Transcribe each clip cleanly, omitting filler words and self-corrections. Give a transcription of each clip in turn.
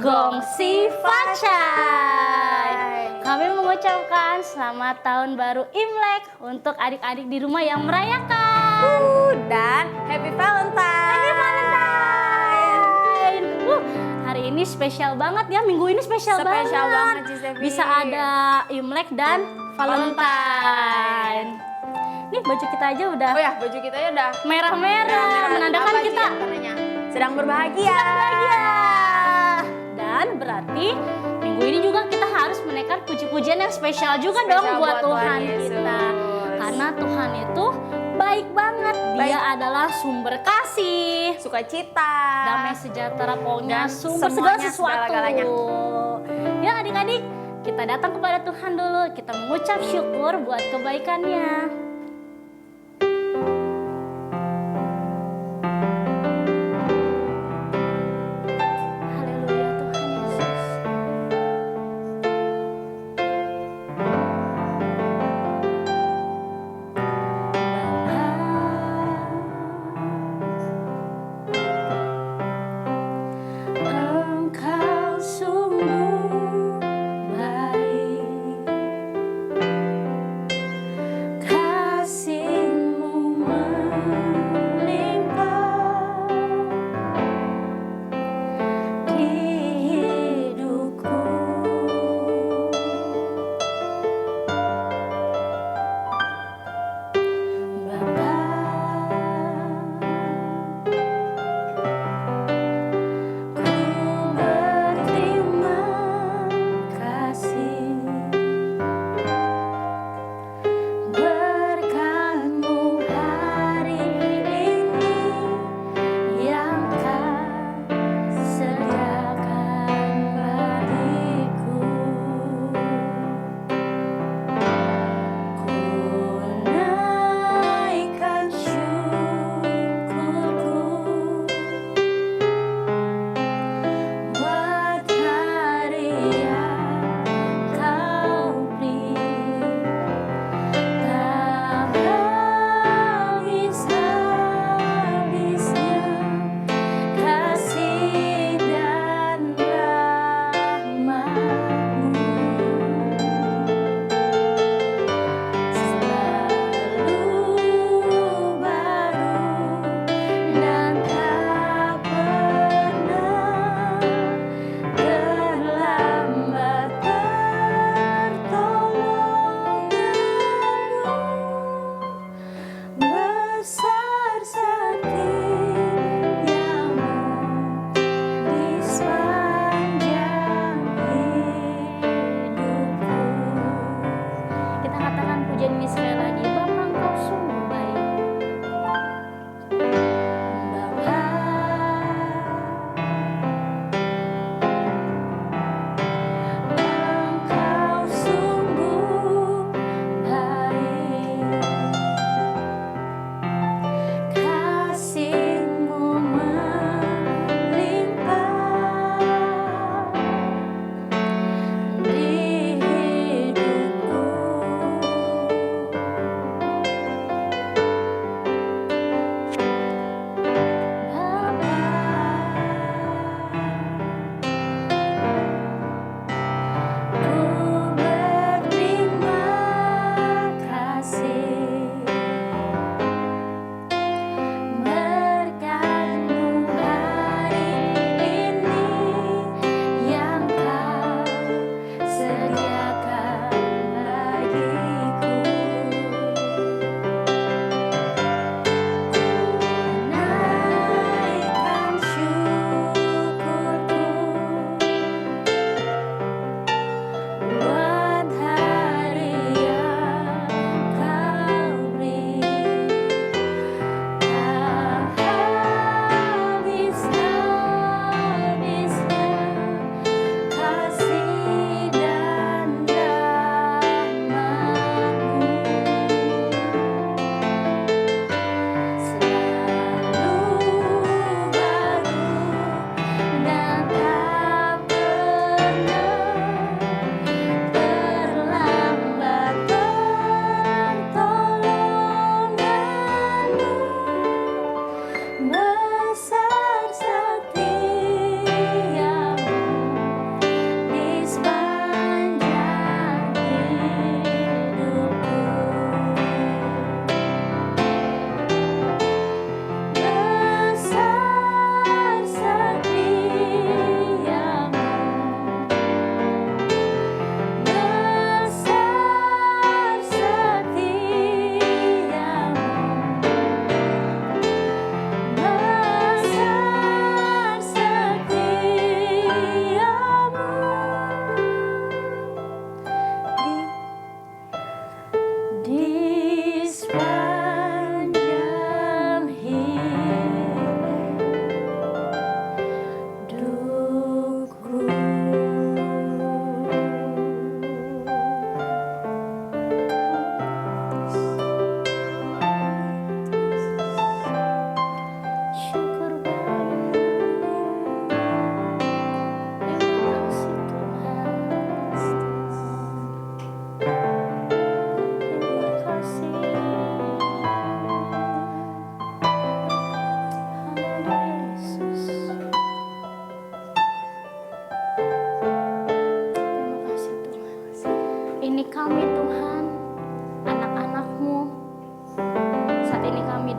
Gongsi Facai. Kami mengucapkan selamat tahun baru Imlek untuk adik-adik di rumah yang merayakan. Dan Happy Valentine. Happy Valentine. Hari ini spesial banget ya, minggu ini spesial banget. Spesial banget Cisevi. Bisa ada Imlek dan Valentine. Nih baju kita aja udah. Oh ya, baju kita ya udah merah-merah, menandakan apa kita sedang berbahagia. Dan berarti minggu ini juga kita harus menaikkan puji-pujian yang spesial juga dong buat Tuhan kita. Karena Tuhan itu baik banget. Dia adalah sumber kasih, sukacita, damai sejahtera, pokoknya dan sumber segala sesuatu. segala-galanya. Ya adik-adik, kita datang kepada Tuhan dulu. Kita mengucap syukur buat kebaikannya.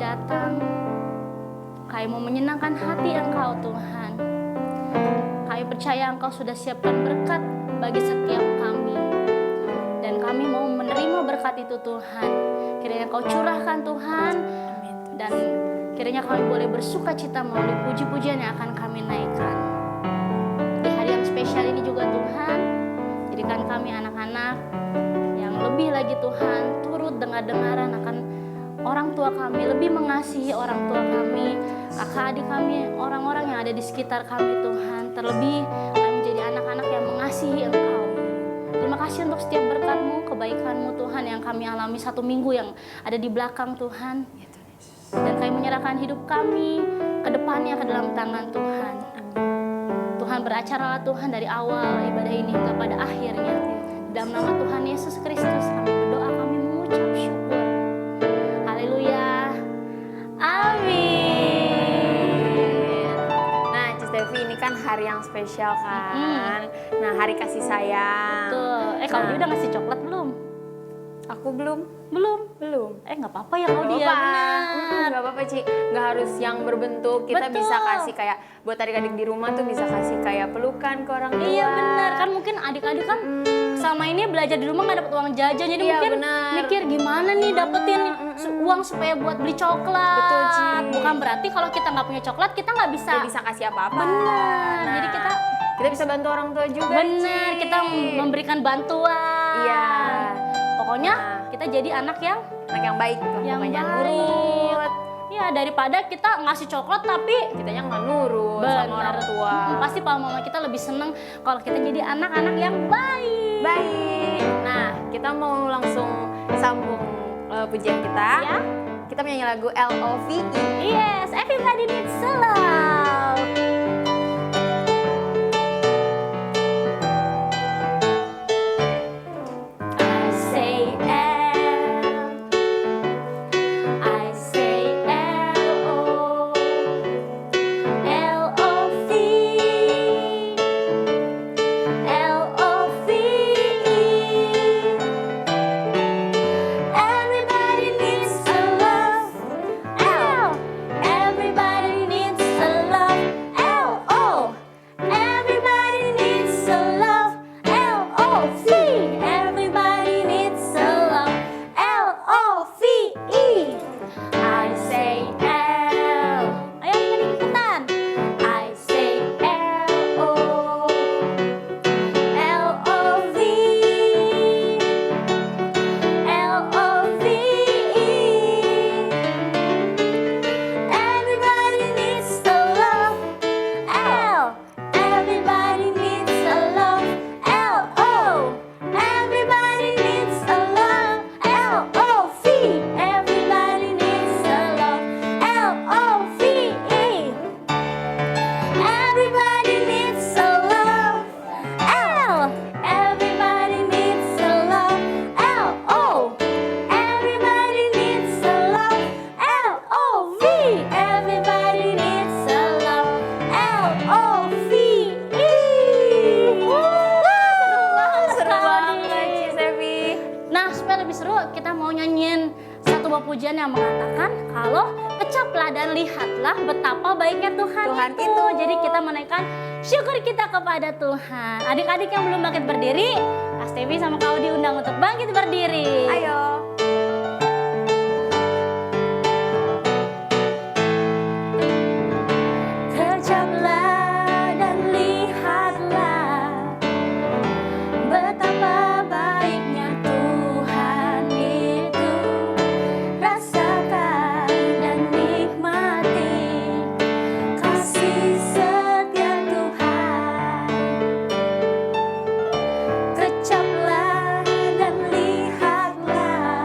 datang. Kami mau menyenangkan hati Engkau Tuhan. Kami percaya Engkau sudah siapkan berkat bagi setiap kami. Dan kami mau menerima berkat itu Tuhan. Kiranya Engkau curahkan Tuhan. Dan kiranya kami boleh bersuka cita melalui puji-pujian yang akan kami naikkan. Di hari yang spesial ini juga Tuhan, jadikan kami anak-anak yang lebih lagi Tuhan turut dengar-dengaran akan orang tua kami, lebih mengasihi orang tua kami, kakak adik kami, orang-orang yang ada di sekitar kami Tuhan. Terlebih kami menjadi anak-anak yang mengasihi Engkau. Terima kasih untuk setiap berkat-Mu, kebaikan-Mu Tuhan yang kami alami 1 minggu yang ada di belakang Tuhan. Dan kami menyerahkan hidup kami ke depannya ke dalam tangan Tuhan. Tuhan beracaralah Tuhan dari awal ibadah ini hingga pada akhirnya. Dalam nama Tuhan Yesus Kristus kami berdoa, kami mengucap syukur. Haleluya. Amin. Nah, Cis Devi, ini kan hari yang spesial kan. Nah, hari kasih sayang. Tuh, kalau dia udah ngasih coklat belum? Aku belum. Belum. Nggak apa-apa ya kalau dia. Benar. Gak apa-apa Ci, gak harus yang berbentuk. Kita Betul. bisa kasih kayak buat adik-adik di rumah tuh bisa kasih kayak pelukan ke orang tua. Iya benar, kan mungkin adik-adik kan selama ini belajar di rumah nggak dapat uang jajan, jadi Iya, mungkin benar. mikir gimana nih dapetin uang supaya buat beli coklat. Betul, Ci. Bukan berarti kalau kita nggak punya coklat kita nggak bisa. Gak bisa kasih apa-apa. Benar. Nah, Jadi kita bisa bantu orang tua juga. benar, Ci. kita memberikan bantuan. Iya. Pokoknya Nah. kita jadi anak yang Anak yang baik tuh, yang pokoknya baik. nurut. Ya daripada kita ngasih coklat tapi Kitanya nggak nurut sama orang tua. Pasti papa mama kita lebih seneng kalau kita jadi anak-anak yang baik. Baik. Nah, kita mau langsung sambung pujian kita. Ya. Kita menyanyi lagu LOVE. Yes, everybody needs love. I say L, I say L-O, L-O-V-E, L-O-V-E. Everybody needs a love. L. Everybody needs a love. L-O. Everybody needs a love. L-O-V. Everybody needs a love. L-O-V-E. I say L. Ayo kita ikutan. I say L-O. L-O-V. L-O-V-E. Everybody needs a love. L. Everybody needs a love. L-O. Everybody needs a love. L-O-V. Everybody needs a love. L-O-V-E. Everybody needs a love. L. Everybody needs a love. L-O. Everybody needs a love. L-O-V. Everybody needs a love. L-O-V-E. Seru banget, Cis Devi. Nah, supaya lebih seru, kita mau nyanyiin satu buah pujian yang mengatakan kalau kecaplah dan lihatlah betapa baiknya Tuhan, Tuhan itu. itu. Jadi kita menaikkan syukur kita kepada Tuhan. Adik-adik yang belum bangkit berdiri, Kak Stevi sama Kak Audi undang untuk bangkit berdiri. Ayo. Kecaplah dan lihatlah betapa baiknya Tuhan itu. Rasakan dan nikmati kasih setia Tuhan. Kecaplah dan lihatlah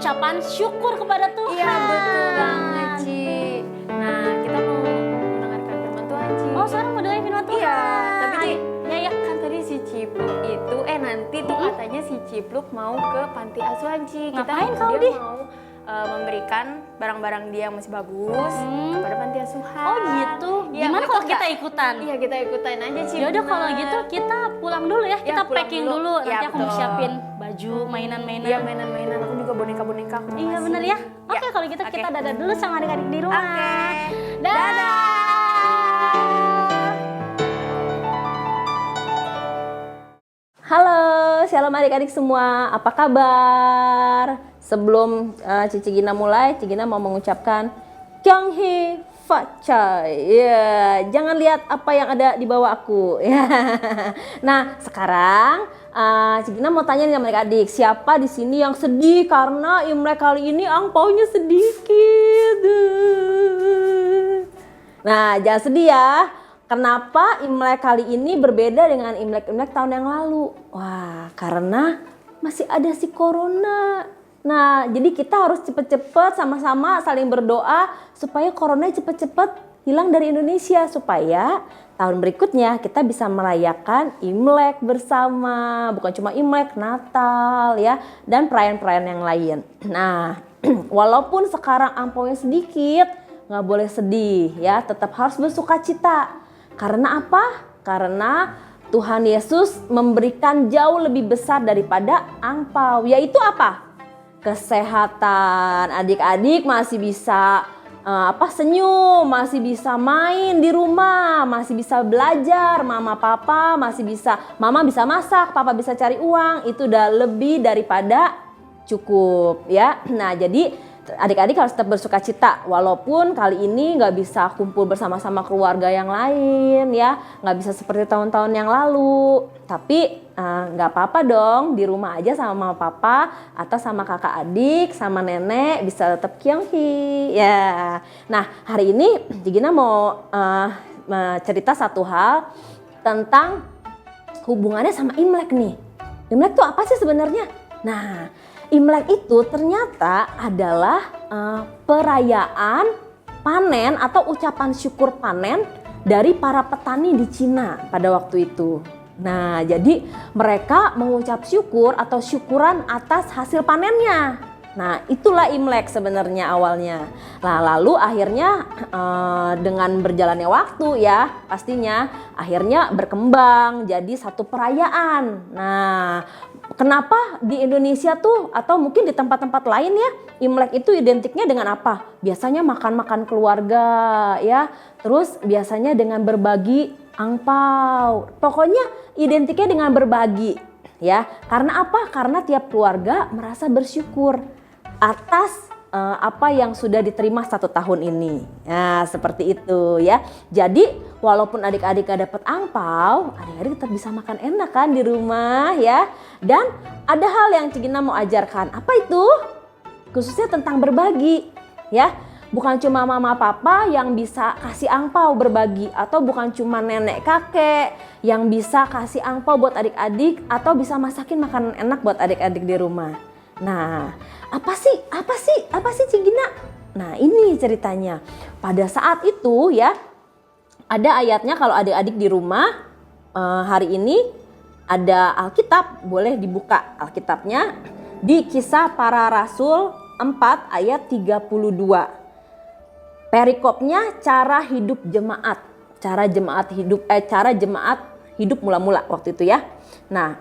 ucapan syukur kepada Tuhan. Iya betul banget Ci. Nah kita mau mendengarkan firman Tuhan Ci. Oh sekarang mau dengerin firman Tuhan. Iya, tapi Ci, ya. kan tadi si Cipluk itu nanti tuh katanya si Cipluk mau ke panti asuhan Ci. Ngapain Dia kau, Di? mau memberikan barang-barang dia yang masih bagus kepada panti asuhan. Oh gitu. Ya, Gimana itu kalau kita ikutan? Iya kita ikutin aja Ci. Ya udah bener. kalau gitu kita pulang dulu ya. Kita pulang packing dulu. dulu. Ya, Nanti aku mau betul. siapin baju, mainan-mainan. Iya mainan-mainan, aku juga boneka-boneka aku mau Iya kasih. bener ya. Oke Ya, kalau gitu oke. kita dadah dulu sama adik-adik di rumah. Oke. Dadah. Halo, shalom adik-adik semua, apa kabar? Sebelum Cici Gina mulai, Cici Gina mau mengucapkan Kyunghi Facai. Ya, jangan lihat apa yang ada di bawah aku. Ya. Nah, sekarang Cici Gina mau tanya nih sama adik-adik, siapa di sini yang sedih karena Imlek kali ini angpaunya sedikit? Nah, jangan sedih ya. Kenapa Imlek kali ini berbeda dengan Imlek-Imlek tahun yang lalu? Wah, karena masih ada si Corona. Nah, jadi kita harus cepet-cepet sama-sama saling berdoa supaya Corona cepet-cepet hilang dari Indonesia. Supaya tahun berikutnya kita bisa merayakan Imlek bersama. Bukan cuma Imlek, Natal ya, dan perayaan-perayaan yang lain. Nah, walaupun sekarang angpaunya sedikit, nggak boleh sedih ya, tetap harus bersukacita. Karena apa? Karena Tuhan Yesus memberikan jauh lebih besar daripada angpau. Yaitu apa? Kesehatan. Adik-adik masih bisa senyum, masih bisa main di rumah, masih bisa belajar. Mama bisa masak, papa bisa cari uang. Itu udah lebih daripada cukup ya. Nah, jadi adik-adik harus tetap bersukacita walaupun kali ini nggak bisa kumpul bersama-sama keluarga yang lain ya, nggak bisa seperti tahun-tahun yang lalu, tapi nggak apa-apa dong, di rumah aja sama mama papa atau sama kakak adik sama nenek bisa tetap kyunghi ya. Nah hari ini Gina mau cerita satu hal tentang hubungannya sama Imlek nih. Imlek tuh apa sih sebenarnya? Nah, Imlek itu ternyata adalah perayaan panen atau ucapan syukur panen dari para petani di Cina pada waktu itu. Nah, jadi mereka mengucap syukur atau syukuran atas hasil panennya. Nah, itulah Imlek sebenarnya awalnya. Nah, lalu akhirnya dengan berjalannya waktu ya, pastinya akhirnya berkembang jadi satu perayaan. Nah, kenapa di Indonesia tuh atau mungkin di tempat-tempat lain ya, Imlek itu identiknya dengan apa? Biasanya makan-makan keluarga ya, terus biasanya dengan berbagi angpau. Pokoknya identiknya dengan berbagi ya. Karena apa? Karena tiap keluarga merasa bersyukur atas apa yang sudah diterima 1 tahun ini. Nah, seperti itu ya. Jadi walaupun adik-adik gak dapet angpau, adik-adik tetap bisa makan enak kan di rumah ya. Dan ada hal yang Cigina mau ajarkan. Apa itu? Khususnya tentang berbagi ya. Bukan cuma mama papa yang bisa kasih angpau berbagi, atau bukan cuma nenek kakek yang bisa kasih angpau buat adik-adik atau bisa masakin makanan enak buat adik-adik di rumah. Nah, apa sih Cigina? Nah, ini ceritanya. Pada saat itu ya, ada ayatnya kalau adik-adik di rumah hari ini ada Alkitab, boleh dibuka Alkitabnya di Kisah Para Rasul 4 ayat 32. Perikopnya cara hidup jemaat. Cara jemaat hidup mula-mula waktu itu ya. Nah,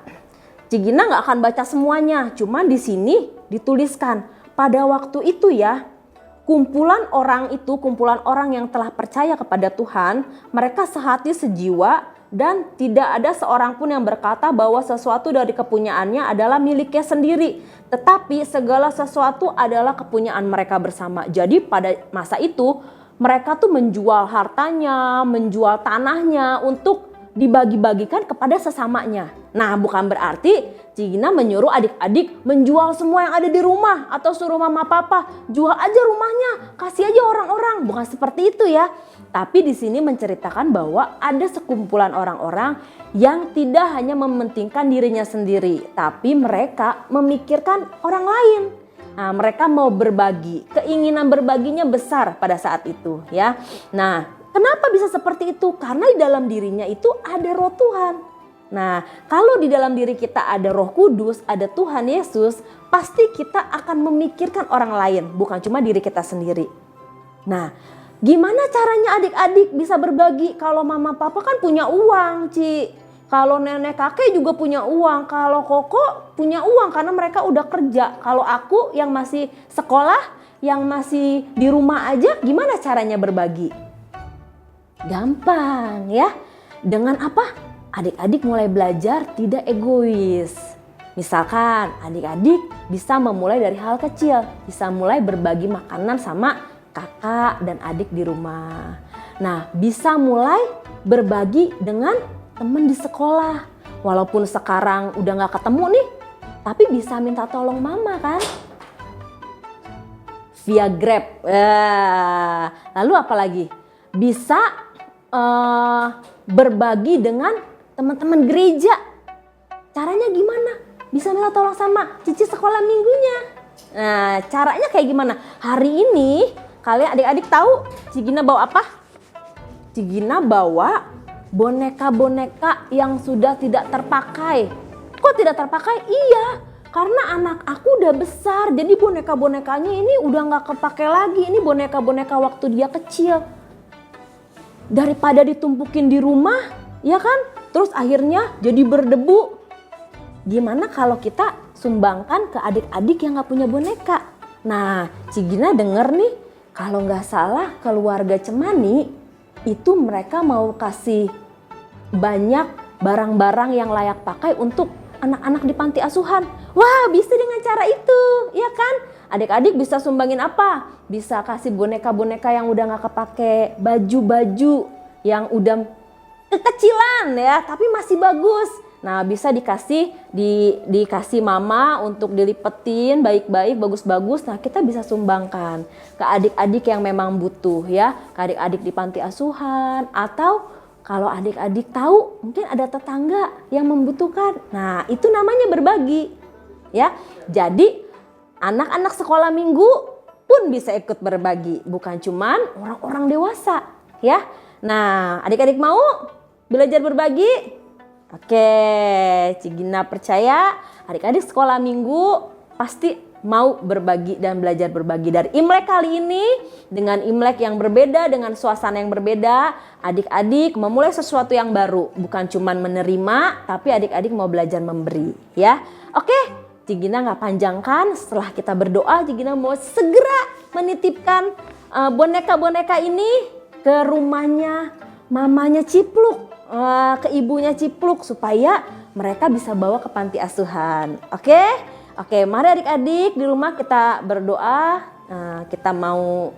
Cigina nggak akan baca semuanya, cuman di sini dituliskan pada waktu itu ya, kumpulan orang yang telah percaya kepada Tuhan, mereka sehati sejiwa dan tidak ada seorang pun yang berkata bahwa sesuatu dari kepunyaannya adalah miliknya sendiri, tetapi segala sesuatu adalah kepunyaan mereka bersama. Jadi pada masa itu mereka tuh menjual hartanya, menjual tanahnya untuk dibagi-bagikan kepada sesamanya. Nah, bukan berarti Cigina menyuruh adik-adik menjual semua yang ada di rumah atau suruh mama papa jual aja rumahnya, kasih aja orang-orang. Bukan seperti itu ya. Tapi di sini menceritakan bahwa ada sekumpulan orang-orang yang tidak hanya mementingkan dirinya sendiri, tapi mereka memikirkan orang lain. Nah, mereka mau berbagi, keinginan berbaginya besar pada saat itu ya. Nah, kenapa bisa seperti itu? Karena di dalam dirinya itu ada roh Tuhan. Nah, kalau di dalam diri kita ada Roh Kudus, ada Tuhan Yesus, pasti kita akan memikirkan orang lain, bukan cuma diri kita sendiri. Nah, gimana caranya adik-adik bisa berbagi kalau mama papa kan punya uang, Ci? Kalau nenek kakek juga punya uang, kalau koko punya uang karena mereka udah kerja. Kalau aku yang masih sekolah, yang masih di rumah aja, gimana caranya berbagi? Gampang ya. Dengan apa? Adik-adik mulai belajar tidak egois. Misalkan adik-adik bisa memulai dari hal kecil, bisa mulai berbagi makanan sama kakak dan adik di rumah. Nah, bisa mulai berbagi dengan teman di sekolah. Walaupun sekarang udah gak ketemu nih, tapi bisa minta tolong mama kan? Via Grab. Lalu apa lagi? Bisa berbagi dengan teman-teman gereja. Caranya gimana? Bisa minta tolong sama cici sekolah minggunya. Nah, caranya kayak gimana? Hari ini kalian adik-adik tahu Cigina bawa apa? Cigina bawa boneka-boneka yang sudah tidak terpakai. Kok tidak terpakai? Iya, karena anak aku udah besar. Jadi boneka-bonekanya ini udah gak kepake lagi. Ini boneka-boneka waktu dia kecil. Daripada ditumpukin di rumah, ya kan? Terus akhirnya jadi berdebu. Gimana kalau kita sumbangkan ke adik-adik yang gak punya boneka? Nah, Cigina denger nih, kalau gak salah keluarga Cemani itu mereka mau kasih banyak barang-barang yang layak pakai untuk anak-anak di panti asuhan. Wah, bisa dengan cara itu, ya kan? Adik-adik bisa sumbangin apa? Bisa kasih boneka-boneka yang udah gak kepake, baju-baju yang udah kekecilan ya, tapi masih bagus. Nah, bisa dikasih mama untuk dilipetin baik-baik, bagus-bagus. Nah, kita bisa sumbangkan ke adik-adik yang memang butuh ya, ke adik-adik di panti asuhan, atau kalau adik-adik tahu mungkin ada tetangga yang membutuhkan. Nah, itu namanya berbagi ya. Jadi anak-anak sekolah minggu pun bisa ikut berbagi, bukan cuman orang-orang dewasa ya. Nah, adik-adik mau belajar berbagi? Oke, Cigina percaya adik-adik sekolah minggu pasti mau berbagi dan belajar berbagi. Dari Imlek kali ini, dengan Imlek yang berbeda, dengan suasana yang berbeda, adik-adik memulai sesuatu yang baru. Bukan cuman menerima, tapi adik-adik mau belajar memberi ya. Oke, Cigina gak panjangkan, setelah kita berdoa, Cigina mau segera menitipkan boneka-boneka ini ke rumahnya mamanya Cipluk, ke ibunya Cipluk, supaya mereka bisa bawa ke panti asuhan. Oke, mari adik-adik di rumah kita berdoa. Kita mau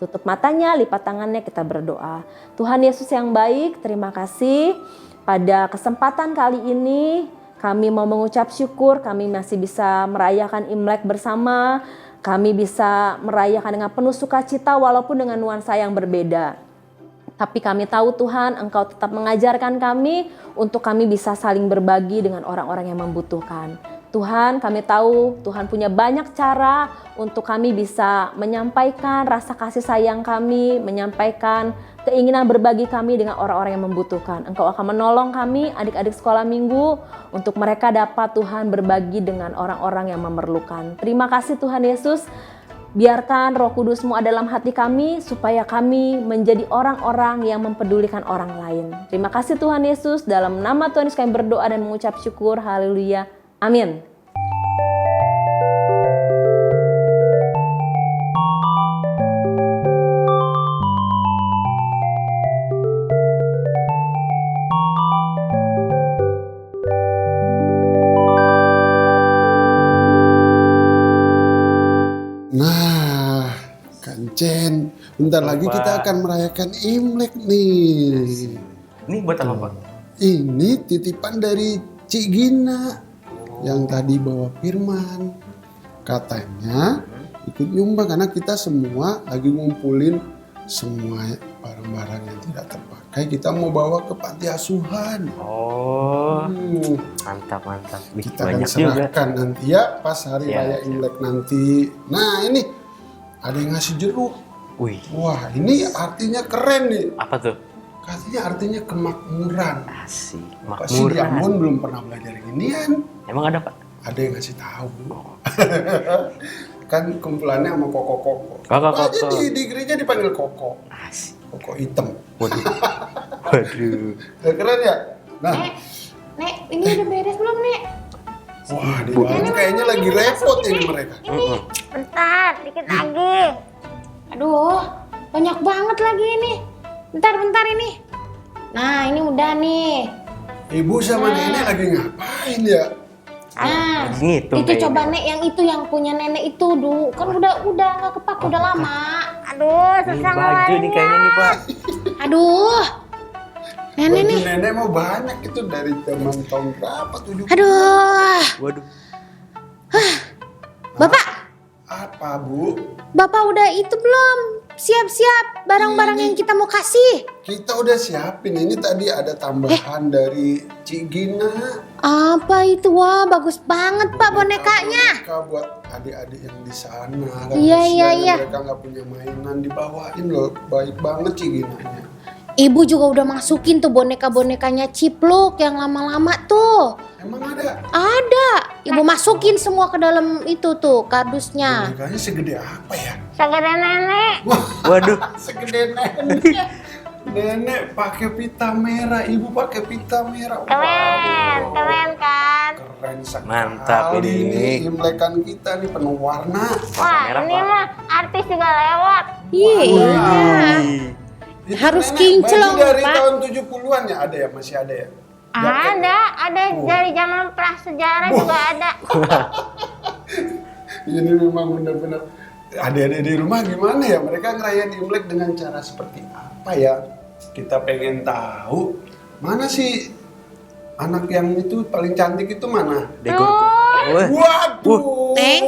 tutup matanya, lipat tangannya, kita berdoa. Tuhan Yesus yang baik, terima kasih pada kesempatan kali ini kami mau mengucap syukur, kami masih bisa merayakan Imlek bersama. Kami bisa merayakan dengan penuh sukacita walaupun dengan nuansa yang berbeda. Tapi kami tahu Tuhan, Engkau tetap mengajarkan kami untuk kami bisa saling berbagi dengan orang-orang yang membutuhkan. Tuhan, kami tahu Tuhan punya banyak cara untuk kami bisa menyampaikan rasa kasih sayang kami, menyampaikan keinginan berbagi kami dengan orang-orang yang membutuhkan. Engkau akan menolong kami, adik-adik sekolah minggu, untuk mereka dapat Tuhan berbagi dengan orang-orang yang memerlukan. Terima kasih Tuhan Yesus. Biarkan Roh Kudus-Mu ada dalam hati kami supaya kami menjadi orang-orang yang mempedulikan orang lain. Terima kasih Tuhan Yesus, dalam nama Tuhan Yesus kami berdoa dan mengucap syukur. Haleluya. Amin. Nah, Kancen, bentar lagi kita akan merayakan Imlek nih. Ini buat apa, Pak? Ini titipan dari Cik Gina yang tadi bawa firman. Katanya ikut nyumbang karena kita semua lagi ngumpulin semua barang-barang yang tidak terpakai kita mau bawa ke panti asuhan. Oh, mantap. Wih, Kita akan banyak juga. serahkan nanti ya pas hari Siap, raya siap. Imlek nanti. Nah ini ada yang ngasih jeruk. Wih, Wah ini artinya keren nih. apa tuh? Katanya artinya kemakmuran. Asik, Pasti di makmuran. Ambon belum pernah belajar ginian. Emang ada, Pak? Ada yang ngasih tahu. Kan kumpulannya sama koko-koko. Koko-koko. Aja di gereja dipanggil koko. Asik. Koko hitam. Waduh. Keren ya? Nah, Nek, ini udah beres belum, Nek? wah di dalam kayaknya lagi repot ini mereka. Bentar, dikit lagi. Aduh, banyak banget lagi ini. Bentar ini. Nah, ini udah nih. Ibu sama nenek lagi ngapain ya? Ah, Lagi ngitung itu kayaknya. coba Nek yang itu yang punya nenek itu dulu. Kan udah nggak kepake udah lama. Aduh, Ini baju nih kayaknya nih, Pak. Aduh. Nenek Baju nih. nenek mau banyak itu dari zaman tahun berapa? 70? Aduh. Waduh. Bapak, Apa bu? Bapak udah itu belum? Siap-siap barang-barang yang kita mau kasih. Kita udah siapin. Ini tadi ada tambahan dari Cik Gina. Apa itu? Wah, bagus banget Pak bonekanya. Boneka buat adik-adik yang di sana. Kan Iya, kasihan iya. Mereka nggak punya mainan, dibawain loh. Baik banget Cik Ginanya. Ibu juga udah masukin tuh boneka-bonekanya Cipluk yang lama-lama tuh. Emang ada? Ada. Ibu masukin semua ke dalam itu tuh kardusnya. Bonekanya segede apa ya? Segede nenek. Waduh. Segede nenek. Nenek pakai pita merah, ibu pakai pita merah. Keren kan? Keren sekali. Mantap ini. Imlekan kita nih penuh warna. Merah, Pak. mah artis juga lewat. Iya. Wih. Itu Harus nenek kinclong, baju dari Pak. tahun 70-an ya ada ya, masih ada ya? Jaket ya? Ada dari zaman prasejarah juga ada. Ini memang benar-benar adik-adik di rumah gimana ya? Mereka ngerayain Imlek dengan cara seperti apa ya? Kita pengen tahu. Mana sih anak yang itu paling cantik itu mana? Dekor. Wah. Waduh. Neng.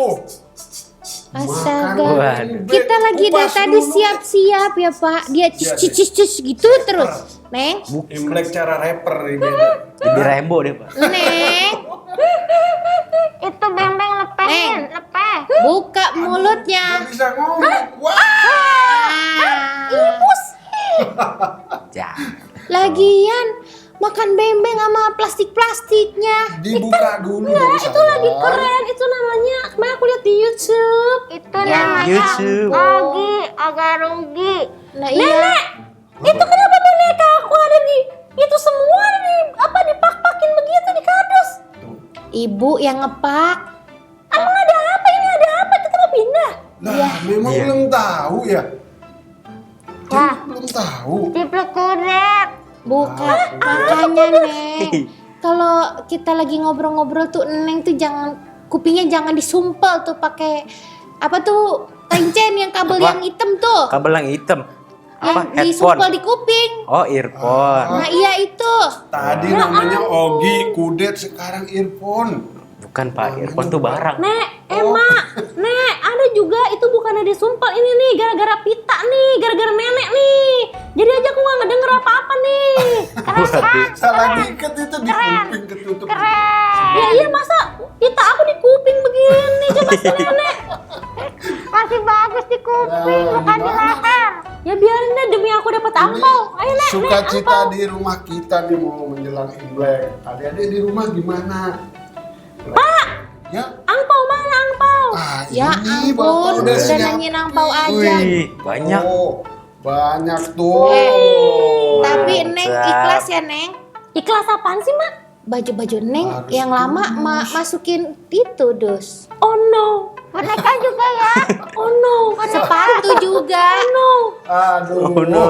Astaga. Waduh. Kita lagi dari Kupas tadi dulu. siap-siap ya Pak. Dia Iya, cus gitu terus. Neng. Imlek cara rapper ini beda. Jadi Rembo deh, Pak. Neng. Itu bembeng lepehin, lepeh. Buka mulutnya. Nggak bisa ngomong. Wah. Jangan. Lagian makan bembeng sama plastik-plastiknya. Dibuka dulu dong itu lagi Keren, itu namanya. Kemarin aku lihat di YouTube. Itu Ya, namanya YouTube. Ogi, Oga Rugi. Nah iya. Itu kenapa boneka aku ada di itu semua di apa dipak-pakin begitu di kardus? Ibu yang ngepak. Emang ada apa ini? Ada apa? Kita mau pindah. Lah, memang Iya. belum tahu ya. Wah. Belum tahu. Cipluk kudet. Bukan. Makanya Neng. Kalau kita lagi ngobrol-ngobrol tuh Neng tuh jangan kupingnya jangan disumpel tuh pakai apa tuh tencen yang kabel Apa? yang hitam tuh. Kabel yang hitam. Apa? Yang disumpel Headphone. di kuping. Oh, earphone. Nah iya itu. Tadi namanya Ogi, kudet, sekarang earphone. Bukan, Pak. Earphone tuh barang. Nek, Nek, ada juga itu bukan ada sumpel ini nih, gara-gara pita nih, gara-gara nenek nih. Jadi aja aku nggak ngedenger apa-apa nih. Waduh. Salah diikat itu di kuping ketutup. Ya iya masa pita aku di kuping begini, coba si nenek. Masih bagus di kuping, Nah, bukan di gimana? leher. Ya biarin deh demi aku dapat angpau. Ayo Nek, Sukacita di rumah kita nih mau menjelang Imlek. Adik-adik di rumah gimana? Pak! Ya? angpau mana angpau? Ah, Ya ini Bapak ampun, udah udah siap. nanyain angpau aja. Wih, banyak. Oh, banyak tuh. Tapi Neng ikhlas ya Neng. Ikhlas apaan sih, Mak? Baju-baju Neng Harus yang lama masukin itu dus. Oh no. Boneka juga ya. Oh no. Sepatu juga. Aduh. Oh, no.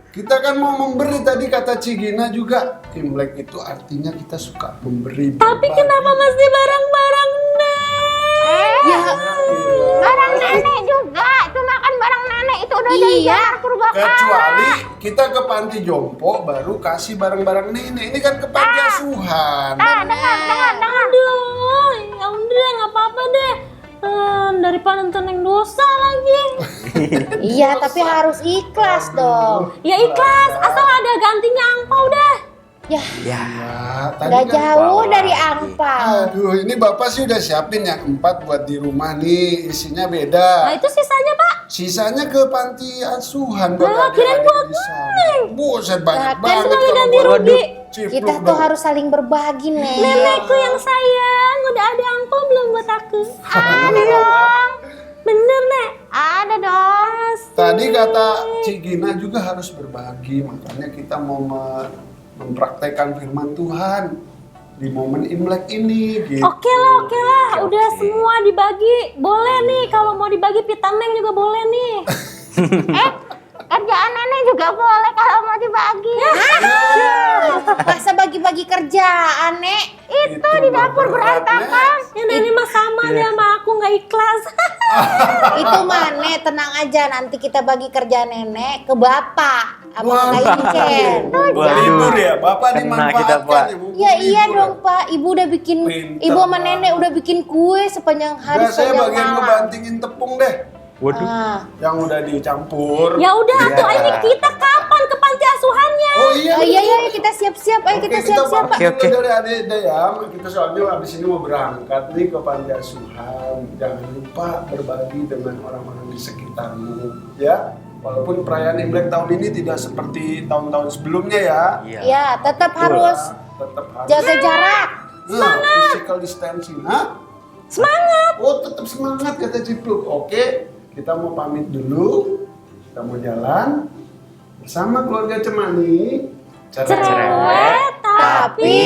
Kita kan mau memberi tadi kata Cigina juga. Imlek itu artinya kita suka memberi. Tapi kenapa mesti barang-barang Nek? Ya Barang nenek juga. Cuma kan barang nenek itu udah dari Iya. zaman purbakala. Kecuali kita ke panti jompo baru kasih barang-barang nenek. Ini kan ke panti asuhan. Dengar. Aduh, ya udah nggak apa-apa deh. Daripada nonton yang dosa lagi. Iya, tapi harus ikhlas dong. Ya ikhlas, asal ada gantinya angpau dah. Ya, Ya. Ya, tadi nggak kan jauh bawa. dari angpau. Aduh, ini Bapak sih udah siapin yang 4 buat di rumah nih. Isinya Nah beda. itu sisanya Pak. Sisanya ke panti asuhan buat Nah, kirain adik-adik buat di sana. Buset, banyak Nah, kan banget sekali kalau ganti buat rugi. cipluk Kita tuh dong. harus saling berbagi, Nek. Nenekku yang sayang, udah ada angpau belum buat aku? Ada dong. Bener Nek. Ada dong. Tadi kata Cik Gina juga harus berbagi, makanya kita mau mempraktekkan firman Tuhan di momen Imlek ini gitu. Oke lah, udah semua dibagi. Boleh nih, kalau mau dibagi pita neng juga boleh nih. Kerjaan nenek juga boleh kalau mau dibagi. Masa bagi-bagi kerjaan, Nek? Itu di dapur berantakan. Ya Nenek mah sama deh sama aku nggak ikhlas. Itu mah, Nek, tenang aja. Nanti kita bagi kerjaan nenek ke bapak. Abang Wah, Incen. libur ya, Bapak Kena kita, dimanfaatkan Pak. ya. mumpung Ya iya libur dong, Pak. Ibu udah bikin, Pinter ibu sama banget. nenek udah bikin kue sepanjang hari, Udah, saya sepanjang bagian malam. ngebantingin tepung deh, Waduh. Ah. yang udah dicampur. Ya udah Iya. tuh, ini kita kapan ke panti asuhannya? Oh iya. Oh iya, iya, kita siap-siap. Ayo Oke, kita siap-siap, Pak. pamit Oke. dulu dari adik-adik ya. Kita soalnya habis ini mau berangkat nih ke panti asuhan. Jangan lupa berbagi dengan orang-orang di sekitarmu, ya. Walaupun perayaan Imlek tahun ini tidak seperti tahun-tahun sebelumnya ya. Iya. Ya, tetap harus Tetap harus jaga jarak. physical distancing. Hah? Semangat. Oh, tetap semangat kata Cipluk. Oke, kita mau pamit dulu. Kita mau jalan bersama keluarga Cemani. Cerewet tapi Tapi